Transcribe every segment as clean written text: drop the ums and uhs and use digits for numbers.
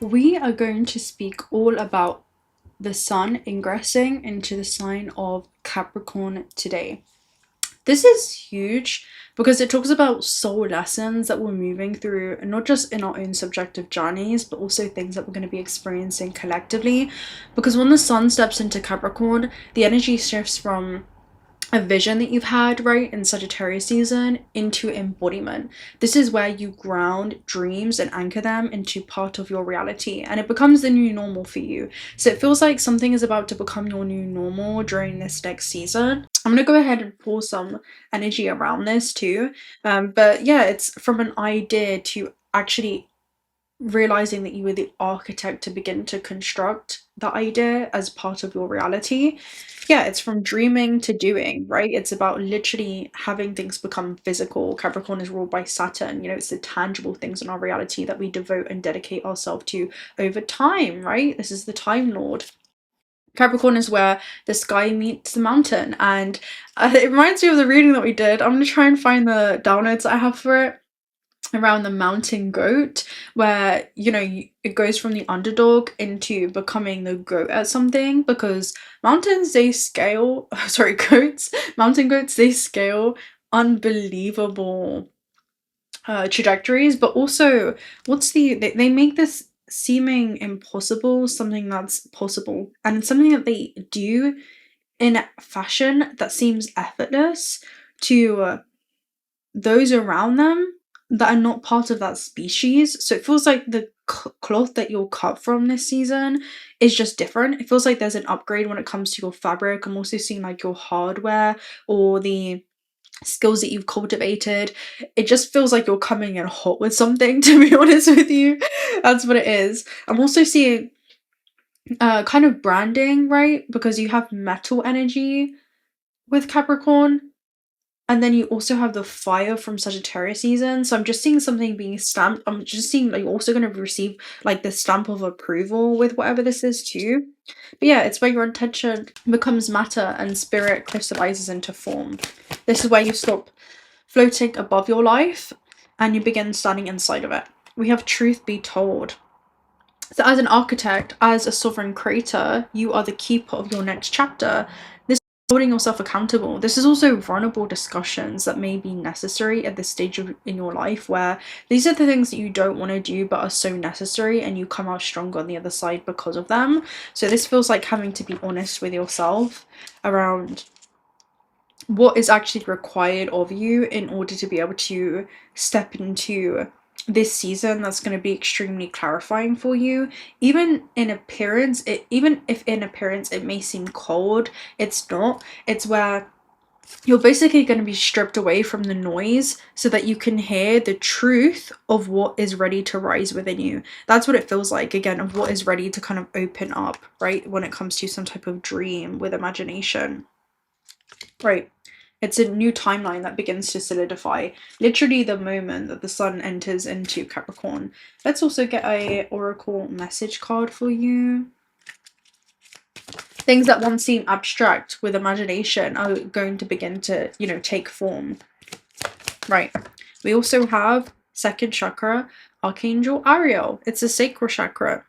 We are going to speak all about the sun ingressing into the sign of Capricorn today. This is huge because it talks about soul lessons that we're moving through, not just in our own subjective journeys, but also things that we're going to be experiencing collectively. Because when the sun steps into Capricorn, the energy shifts from a vision that you've had, right, in Sagittarius season into embodiment. This is where you ground dreams and anchor them into part of your reality, and it becomes the new normal for you. So it feels like something is about to become your new normal during this next season. I'm going to go ahead and pour some energy around this too. But yeah, it's from an idea to actually realizing that you were the architect to begin to construct the idea as part of your reality. Yeah, it's from dreaming to doing, right? It's about literally having things become physical. Capricorn is ruled by Saturn. You know, it's the tangible things in our reality that we devote and dedicate ourselves to over time, right? This is the Time Lord. Capricorn is where the sky meets the mountain, and it reminds me of the reading that we did. I'm going to try and find the downloads I have for it around the mountain goat, where it goes from the underdog into becoming the goat at something, because mountains, they scale sorry, goats, mountain goats, they scale unbelievable trajectories, but also they make this seeming impossible something that's possible, and it's something that they do in a fashion that seems effortless to those around them that are not part of that species. So it feels like the cloth that you'll cut from this season is just different. It feels like there's an upgrade when it comes to your fabric. I'm also seeing like your hardware or the skills that you've cultivated. It just feels like you're coming in hot with something, to be honest with you. That's what it is. I'm also seeing kind of branding, right? Because you have metal energy with Capricorn, and then you also have the fire from Sagittarius season. So I'm just seeing something being stamped. I'm just seeing like you're also going to receive like the stamp of approval with whatever this is too. But yeah, it's where your intention becomes matter and spirit crystallizes into form. This is where you stop floating above your life and you begin standing inside of it. We have truth be told. So as an architect, as a sovereign creator, you are the keeper of your next chapter. This is holding yourself accountable. This is also vulnerable discussions that may be necessary at this stage in your life, where these are the things that you don't want to do but are so necessary, and you come out stronger on the other side because of them. So this feels like having to be honest with yourself around what is actually required of you in order to be able to step into this season that's going to be extremely clarifying for you. Even in appearance, even if in appearance it may seem cold, it's not. It's where you're basically going to be stripped away from the noise so that you can hear the truth of what is ready to rise within you. That's what it feels like, again, of what is ready to kind of open up, right, when it comes to some type of dream with imagination. Right. It's a new timeline that begins to solidify, literally the moment that the sun enters into Capricorn. Let's also get a oracle message card for you. Things that once seem abstract with imagination are going to begin to, take form. Right. We also have second chakra, Archangel Ariel. It's a sacral chakra.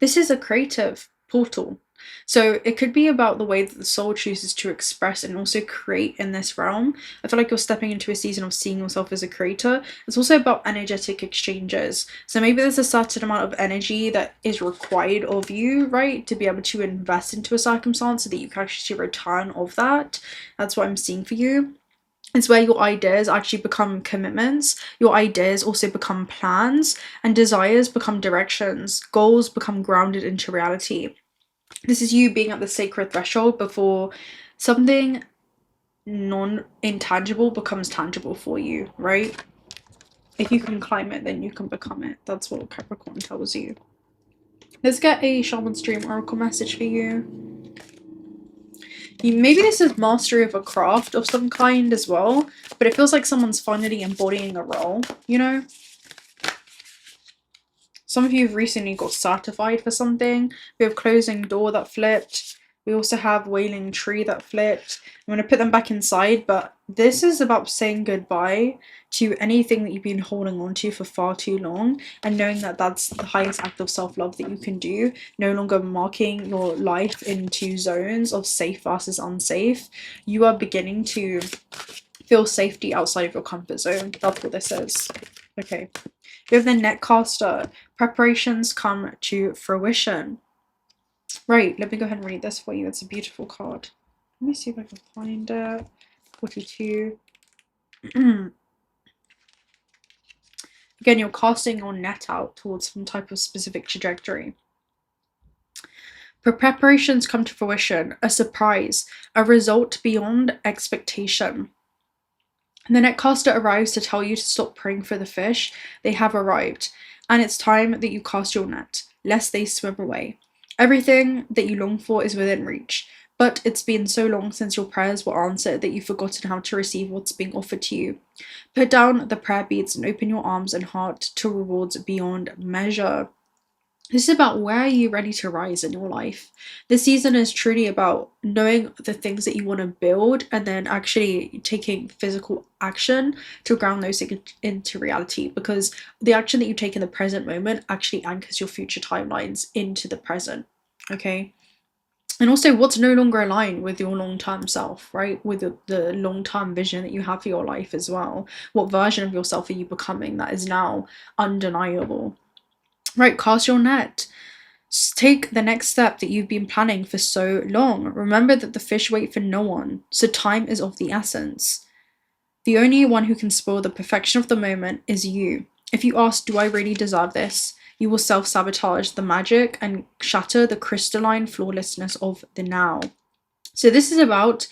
This is a creative portal. So it could be about the way that the soul chooses to express and also create in this realm. I feel like you're stepping into a season of seeing yourself as a creator. It's also about energetic exchanges. So maybe there's a certain amount of energy that is required of you, right, to be able to invest into a circumstance so that you can actually see a return of that. That's what I'm seeing for you. It's where your ideas actually become commitments, your ideas also become plans, and desires become directions, goals become grounded into reality. This is you being at the sacred threshold before something non-intangible becomes tangible for you, right? If you can climb it, then you can become it. That's what Capricorn tells you. Let's get a Shaman's Dream Oracle message for you. Maybe this is mastery of a craft of some kind as well, but it feels like someone's finally embodying a role, Some of you have recently got certified for something. We have closing door that flipped. We also have Wailing Tree that flipped. I'm going to put them back inside, but this is about saying goodbye to anything that you've been holding on to for far too long, and knowing that that's the highest act of self-love that you can do. No longer marking your life into zones of safe versus unsafe. You are beginning to feel safety outside of your comfort zone. That's what this is. Okay. We have the Netcaster. Preparations come to fruition. Right, let me go ahead and read this for you. It's a beautiful card. Let me see if I can find it. 42. Again, you're casting your net out towards some type of specific trajectory. Preparations come to fruition. A surprise. A result beyond expectation. The netcaster arrives to tell you to stop praying for the fish. They have arrived. And it's time that you cast your net, lest they swim away. Everything that you long for is within reach, but it's been so long since your prayers were answered that you've forgotten how to receive what's being offered to you. Put down the prayer beads and open your arms and heart to rewards beyond measure. This is about where are you ready to rise in your life. This season is truly about knowing the things that you want to build and then actually taking physical action to ground those into reality, because the action that you take in the present moment actually anchors your future timelines into the present, okay? And also what's no longer aligned with your long-term self, right? With the long-term vision that you have for your life as well. What version of yourself are you becoming that is now undeniable? Right, cast your net. Take the next step that you've been planning for so long. Remember that the fish wait for no one, so time is of the essence. The only one who can spoil the perfection of the moment is you. If you ask, do I really deserve this? You will self-sabotage the magic and shatter the crystalline flawlessness of the now. So this is about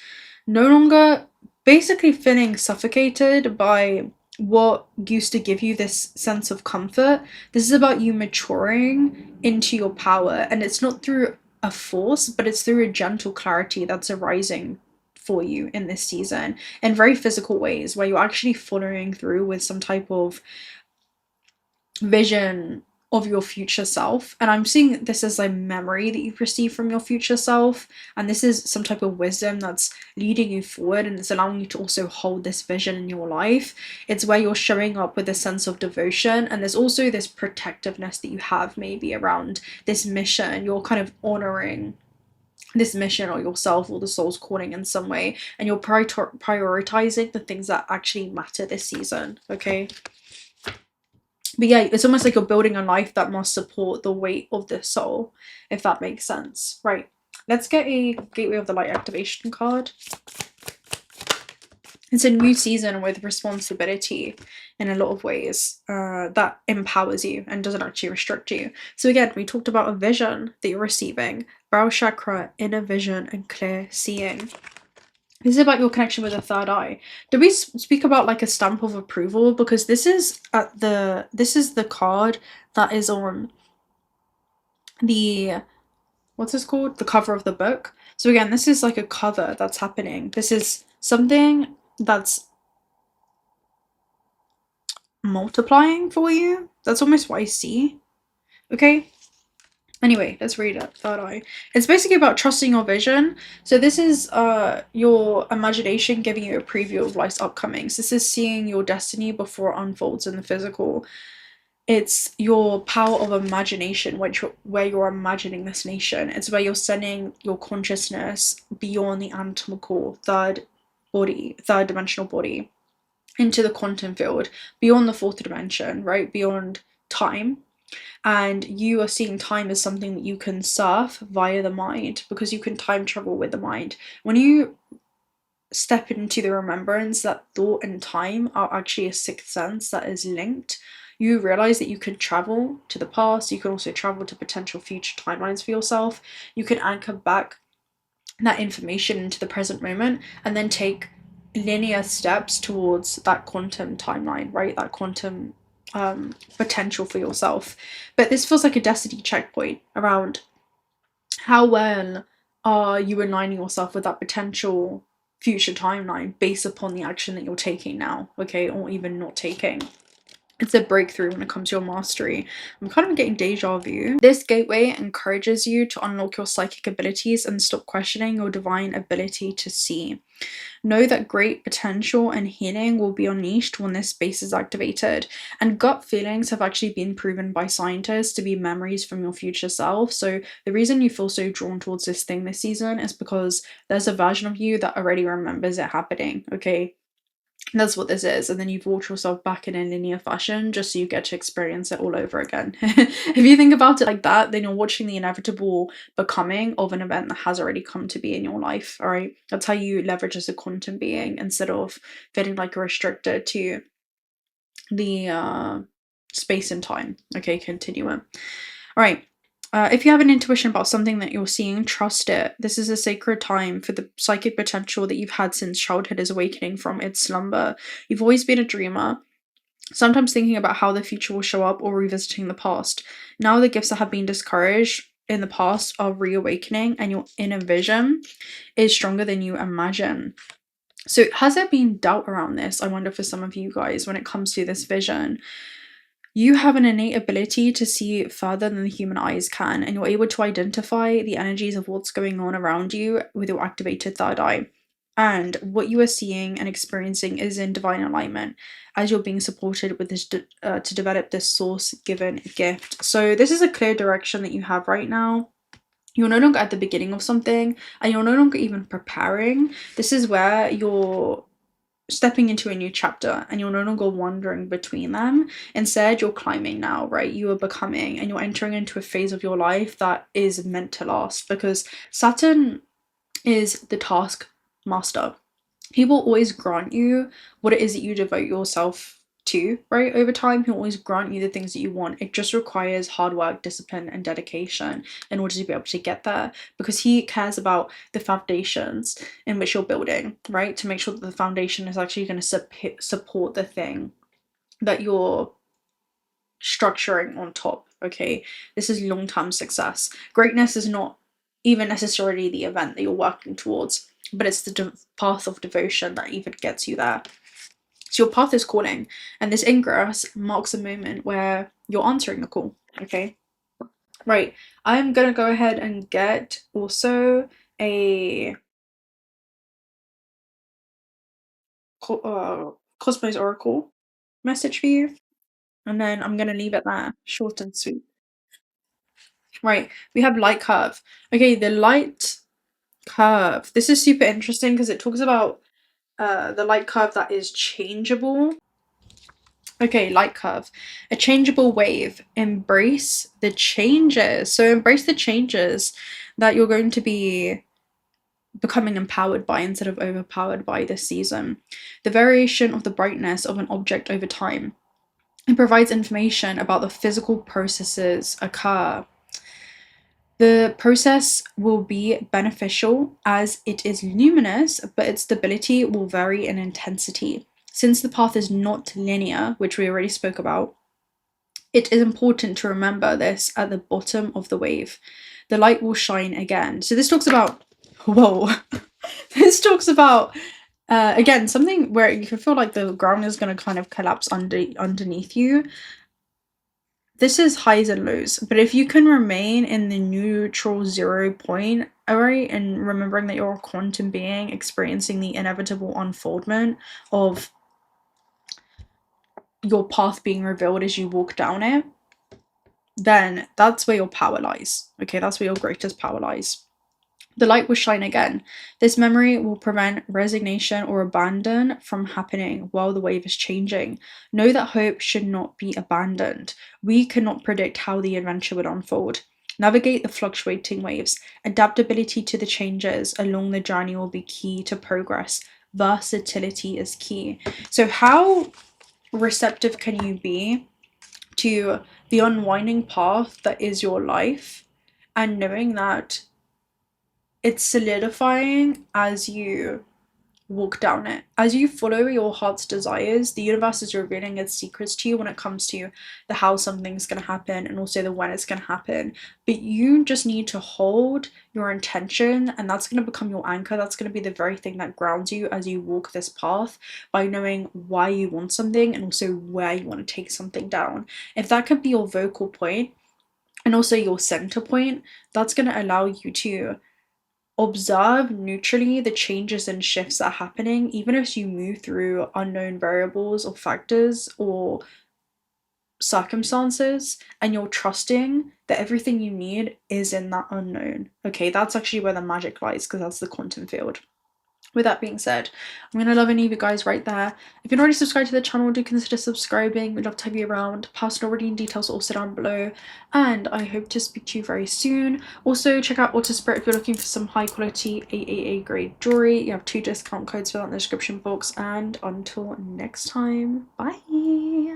no longer basically feeling suffocated by what used to give you this sense of comfort. This is about you maturing into your power, and it's not through a force, but it's through a gentle clarity that's arising for you in this season in very physical ways, where you're actually following through with some type of vision of your future self. And I'm seeing this as a memory that you've received from your future self, and this is some type of wisdom that's leading you forward, and it's allowing you to also hold this vision in your life. It's where you're showing up with a sense of devotion, and there's also this protectiveness that you have maybe around this mission. You're kind of honoring this mission or yourself or the soul's calling in some way, and you're prioritizing the things that actually matter this season, okay? But yeah, it's almost like you're building a life that must support the weight of the soul, if that makes sense. Right, let's get a Gateway of the Light activation card. It's a new season with responsibility in a lot of ways that empowers you and doesn't actually restrict you. So again, we talked about a vision that you're receiving, brow chakra, inner vision, and clear seeing. This is about your connection with the third eye. Did we speak about like a stamp of approval? Because this is the card that is on the, what's this called? The cover of the book. So again, this is like a cover that's happening. This is something that's multiplying for you. That's almost what I see. Okay. Anyway, let's read it. Third eye. It's basically about trusting your vision. So this is your imagination giving you a preview of life's upcomings. This is seeing your destiny before it unfolds in the physical. It's your power of imagination, where you're imagining this nation. It's where you're sending your consciousness beyond the anatomical third dimensional body into the quantum field, beyond the fourth dimension, right? Beyond time. And you are seeing time as something that you can surf via the mind, because you can time travel with the mind. When you step into the remembrance that thought and time are actually a sixth sense that is linked, you realize that you can travel to the past. You can also travel to potential future timelines for yourself. You can anchor back that information into the present moment and then take linear steps towards that quantum timeline, right? That quantum potential for yourself. But this feels like a destiny checkpoint around how well are you aligning yourself with that potential future timeline based upon the action that you're taking now, okay, or even not taking. It's a breakthrough when it comes to your mastery. I'm kind of getting deja vu. This gateway encourages you to unlock your psychic abilities and stop questioning your divine ability to see. Know that great potential and healing will be unleashed when this space is activated. And gut feelings have actually been proven by scientists to be memories from your future self. So the reason you feel so drawn towards this thing this season is because there's a version of you that already remembers it happening, okay? That's what this is. And then you've walked yourself back in a linear fashion just so you get to experience it all over again. If you think about it like that, then you're watching the inevitable becoming of an event that has already come to be in your life. All right, that's how you leverage as a quantum being instead of feeling like you're restricted to the space and time, okay, continuum. All right. If you have an intuition about something that you're seeing, trust it. This is a sacred time for the psychic potential that you've had since childhood is awakening from its slumber. You've always been a dreamer, sometimes thinking about how the future will show up or revisiting the past. Now the gifts that have been discouraged in the past are reawakening, and your inner vision is stronger than you imagine. So has there been doubt around this? I wonder for some of you guys when it comes to this vision. You have an innate ability to see further than the human eyes can, and you're able to identify the energies of what's going on around you with your activated third eye. And what you are seeing and experiencing is in divine alignment as you're being supported with this to develop this source-given gift. So this is a clear direction that you have right now. You're no longer at the beginning of something, and you're no longer even preparing. This is where you're stepping into a new chapter and you're no longer wandering between them. Instead, you're climbing now, right? You are becoming, and you're entering into a phase of your life that is meant to last, because Saturn is the task master. He will always grant you what it is that you devote yourself to, right? Over time, he'll always grant you the things that you want. It just requires hard work, discipline, and dedication in order to be able to get there, because he cares about the foundations in which you're building, right? To make sure that the foundation is actually going to support the thing that you're structuring on top, okay? This is long-term success. Greatness is not even necessarily the event that you're working towards, but it's the path of devotion that even gets you there. So your path is calling, and this ingress marks a moment where you're answering the call, okay? Right, I'm gonna go ahead and get also a Cosmos Oracle message for you, and then I'm gonna leave it there, short and sweet. Right, we have light curve. Okay, the light curve. This is super interesting because it talks about the light curve that is changeable. Okay, light curve. A changeable wave. Embrace the changes. So embrace the changes that you're going to be becoming empowered by instead of overpowered by this season. The variation of the brightness of an object over time. It provides information about the physical processes occur. The process will be beneficial as it is luminous, but its stability will vary in intensity. Since the path is not linear, which we already spoke about, it is important to remember this at the bottom of the wave. The light will shine again. So this talks about, whoa, this talks about, again, something where you can feel like the ground is going to kind of collapse underneath you. This is highs and lows, but if you can remain in the neutral 0 point, alright, and remembering that you're a quantum being experiencing the inevitable unfoldment of your path being revealed as you walk down it, then that's where your power lies. Okay, that's where your greatest power lies. The light will shine again. This memory will prevent resignation or abandon from happening while the wave is changing. Know that hope should not be abandoned. We cannot predict how the adventure would unfold. Navigate the fluctuating waves. Adaptability to the changes along the journey will be key to progress. Versatility is key. So how receptive can you be to the unwinding path that is your life, and knowing that it's solidifying as you walk down it. As you follow your heart's desires, the universe is revealing its secrets to you when it comes to the how something's going to happen and also the when it's going to happen. But you just need to hold your intention, and that's going to become your anchor. That's going to be the very thing that grounds you as you walk this path, by knowing why you want something and also where you want to take something down. If that could be your vocal point and also your center point, that's going to allow you to observe neutrally the changes and shifts that are happening, even as you move through unknown variables or factors or circumstances, and you're trusting that everything you need is in that unknown. Okay, that's actually where the magic lies, because that's the quantum field. With that being said, I'm going to love and leave you guys right there. If you're not already subscribed to the channel, do consider subscribing. We'd love to have you around. Personal reading details are also down below. And I hope to speak to you very soon. Also, check out Autospirit if you're looking for some high quality AAA grade jewelry. You have 2 discount codes for that in the description box. And until next time, bye!